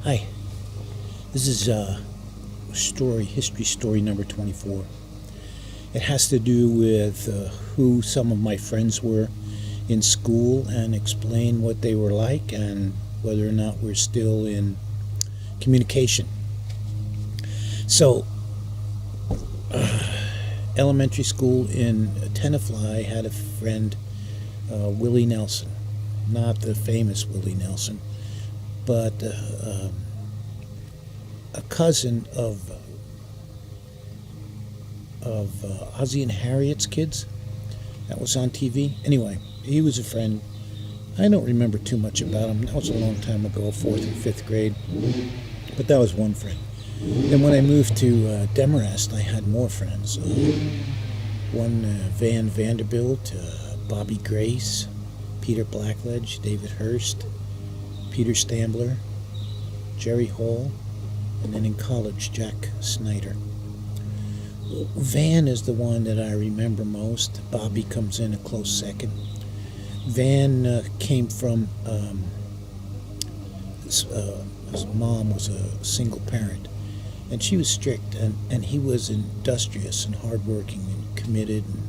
Hi, this is history story number 24. It has to do with who some of my friends were in school and explain what they were like and whether or not we're still in communication. So, elementary school in Tenafly, I had a friend, Willie Nelson. Not the famous Willie Nelson, but a cousin of Ozzie and Harriet's kids that was on TV. Anyway, he was a friend. I don't remember too much about him. That was a long time ago, 4th and 5th grade. But that was one friend. Then when I moved to Demarest, I had more friends. One Van Vanderbilt, Bobby Grace, Peter Blackledge, David Hurst, Peter Stambler, Jerry Hall, and then in college, Jack Snyder. Van is the one that I remember most. Bobby comes in a close second. Van came from, his mom was a single parent, and she was strict, and he was industrious and hardworking and committed and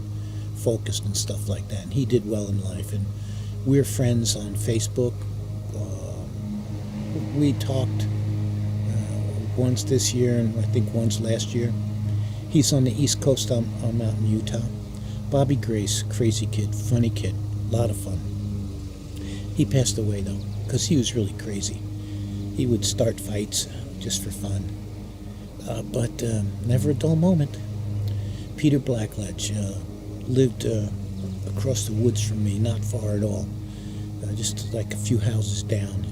focused and stuff like that, and he did well in life. And we're friends on Facebook. We talked once this year and I think once last year. He's on the East Coast, I'm out in Utah. Bobby Grace, crazy kid, funny kid, a lot of fun. He passed away though, because he was really crazy. He would start fights just for fun, but never a dull moment. Peter Blackledge lived across the woods from me, not far at all, just like a few houses down.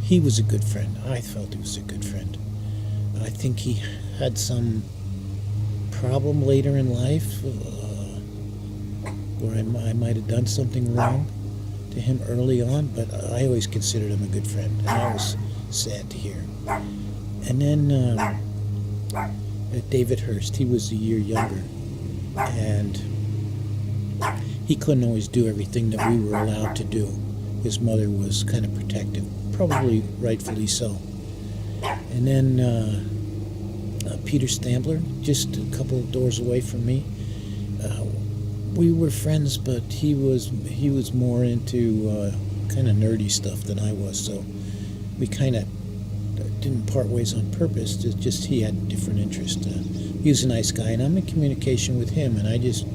He was a good friend. I felt he was a good friend. I think he had some problem later in life where I might have done something wrong to him early on, but I always considered him a good friend, and I was sad to hear. And then David Hurst, he was a year younger, and he couldn't always do everything that we were allowed to do. His mother was kind of protective, probably rightfully so. And then Peter Stambler, just a couple of doors away from me. We were friends, but he was more into kind of nerdy stuff than I was, so we kind of didn't part ways on purpose. It's just he had different interests. He was a nice guy, and I'm in communication with him, and I just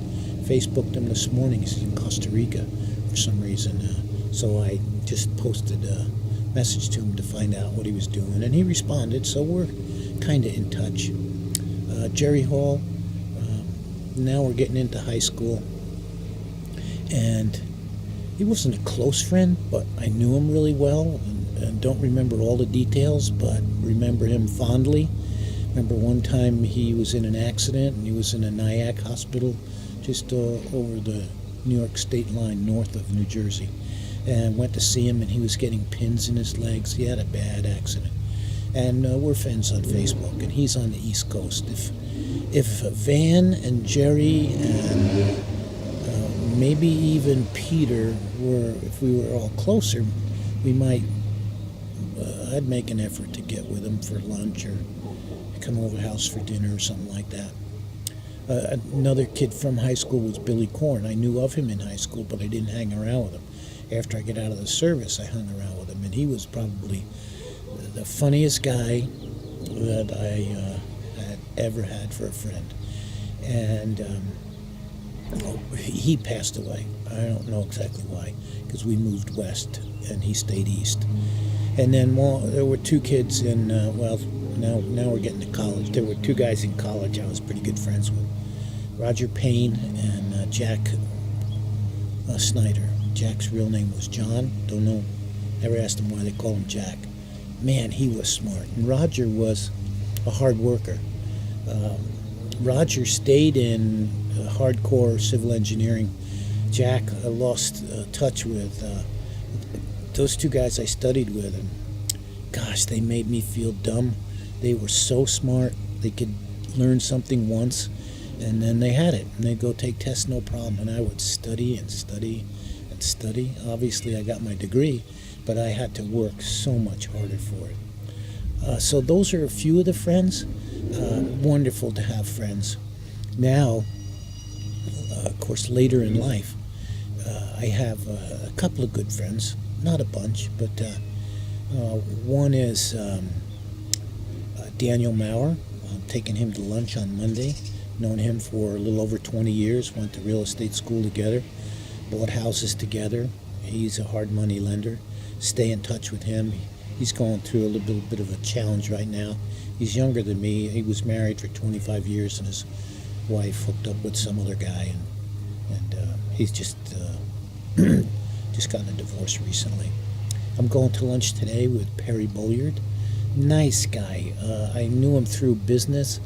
Facebooked him this morning. He's in Costa Rica for some reason, so I just posted a message to him to find out what he was doing, and he responded, so we're kind of in touch. Jerry Hall, now we're getting into high school, and he wasn't a close friend, but I knew him really well, and don't remember all the details, but remember him fondly. Remember one time he was in an accident, and he was in a Nyack hospital just over the New York state line north of New Jersey, and went to see him, and he was getting pins in his legs. He had a bad accident. And we're friends on Facebook, and he's on the East Coast. If Van and Jerry and maybe even Peter if we were all closer, we might, I'd make an effort to get with him for lunch or come over to the house for dinner or something like that. Another kid from high school was Billy Korn. I knew of him in high school, but I didn't hang around with him. After I get out of the service, I hung around with him, and he was probably the funniest guy that I had ever had for a friend. And he passed away. I don't know exactly why, because we moved west and he stayed east. And then there were two kids in, now we're getting to college. There were two guys in college I was pretty good friends with. Roger Payne and Jack Snyder. Jack's real name was John. Don't know. Never asked him why they call him Jack. Man, he was smart. And Roger was a hard worker. Roger stayed in hardcore civil engineering. Jack lost touch with those two guys I studied with. And gosh, they made me feel dumb. They were so smart. They could learn something once, and then they had it. And they'd go take tests, no problem. And I would study and study and study. Obviously, I got my degree, but I had to work so much harder for it. So those are a few of the friends. Wonderful to have friends. Now, of course, later in life, I have a couple of good friends, not a bunch, but one is Daniel Maurer. I'm taking him to lunch on Monday. Known him for a little over 20 years, went to real estate school together, bought houses together. He's a hard money lender. Stay in touch with him. He's going through a little bit of a challenge right now. He's younger than me. He was married for 25 years, and his wife hooked up with some other guy, and he's just gotten a divorce recently. I'm going to lunch today with Perry Bolliard. Nice guy. I knew him through business.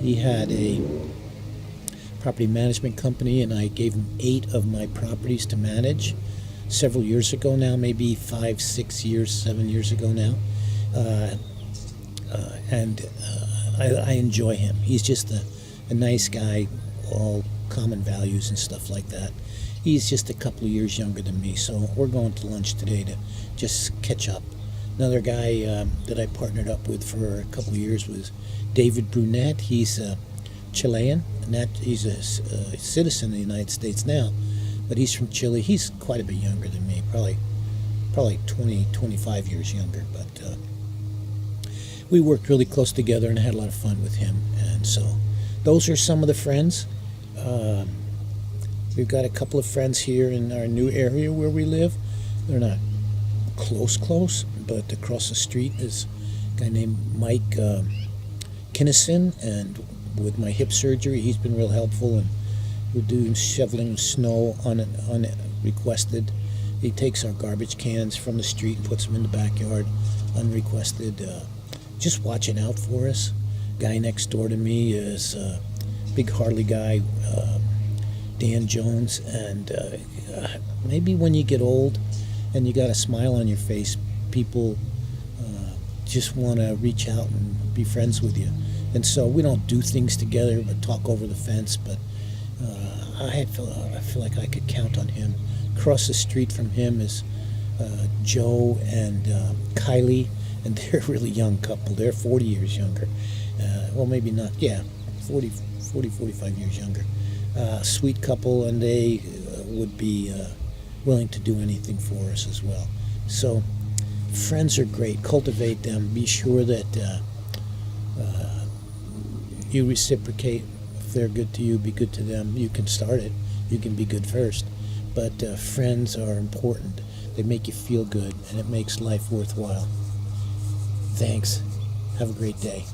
He had a property management company, and I gave him 8 of my properties to manage several years ago now, maybe 5, 6 years, 7 years ago now. I enjoy him. He's just a nice guy, all common values and stuff like that. He's just a couple of years younger than me, so we're going to lunch today to just catch up. Another guy that I partnered up with for a couple of years was David Brunette. He's Chilean, and he's a citizen of the United States now, but he's from Chile. He's quite a bit younger than me, probably 20, 25 years younger, but we worked really close together and had a lot of fun with him. And so those are some of the friends. We've got a couple of friends here in our new area where we live. They're not close, but across the street is a guy named Mike Kinnison, and with my hip surgery, he's been real helpful, and we're doing shoveling snow unrequested. He takes our garbage cans from the street and puts them in the backyard unrequested, just watching out for us. Guy next door to me is a big Harley guy, Dan Jones, and maybe when you get old and you got a smile on your face, people just want to reach out and be friends with you. And so we don't do things together but talk over the fence, but I feel like I could count on him. Across the street from him is Joe and Kylie, and they're a really young couple. They're 40 years younger. Well, maybe not, 40, 45 years younger. Sweet couple, and they would be willing to do anything for us as well. So friends are great. Cultivate them. Be sure that you reciprocate. If they're good to you, be good to them. You can start it. You can be good first. But friends are important. They make you feel good, and it makes life worthwhile. Thanks. Have a great day.